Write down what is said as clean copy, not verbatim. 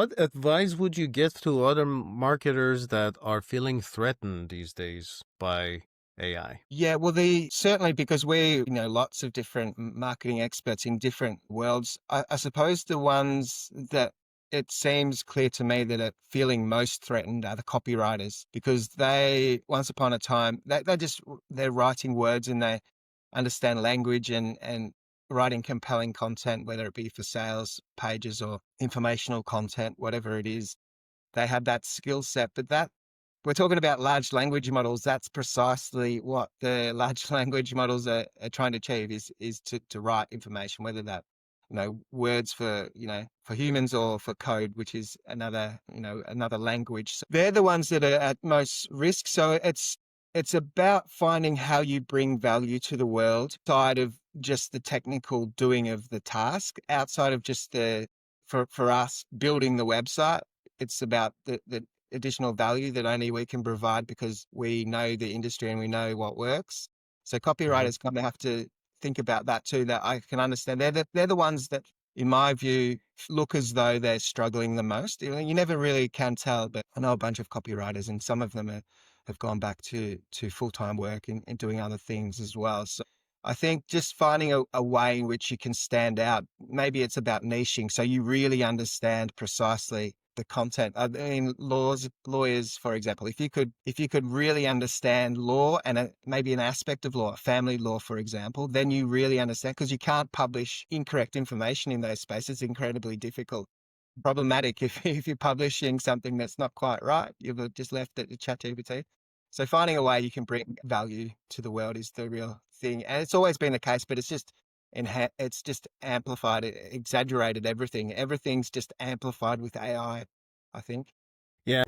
What advice would you give to other marketers that are feeling threatened these days by AI? Yeah, well, certainly because lots of different marketing experts in different worlds. I suppose the ones that it seems clear to me that are feeling most threatened are the copywriters, because once upon a time, they're writing words and they understand language and writing compelling content, whether it be for sales pages or informational content, whatever it is. They have that skill set, but that we're talking about large language models. That's precisely what the large language models are trying to achieve is to write information, whether that, words for humans or for code, which is another language. So they're the ones that are at most risk. So it's about finding how you bring value to the world outside of just the technical doing of the task, outside of just for us building the website. It's about the additional value that only we can provide because we know the industry and we know what works. So Mhm. copywriters kind of have to think about that too, that I can understand. They're the ones that, in my view, look as though they're struggling the most. You never really can tell, but I know a bunch of copywriters and some of them have gone back to full-time work and doing other things as well. So I think just finding a way in which you can stand out. Maybe it's about niching, so you really understand precisely the content. I mean, lawyers, for example, if you could really understand law and maybe an aspect of law, family law, for example, then you really understand, because you can't publish incorrect information in those spaces. It's incredibly difficult, problematic if you're publishing something that's not quite right. You've just left it to ChatGPT. So finding a way you can bring value to the world is the real thing, and it's always been the case. But it's just amplified, exaggerated everything. Everything's just amplified with AI, I think. Yeah.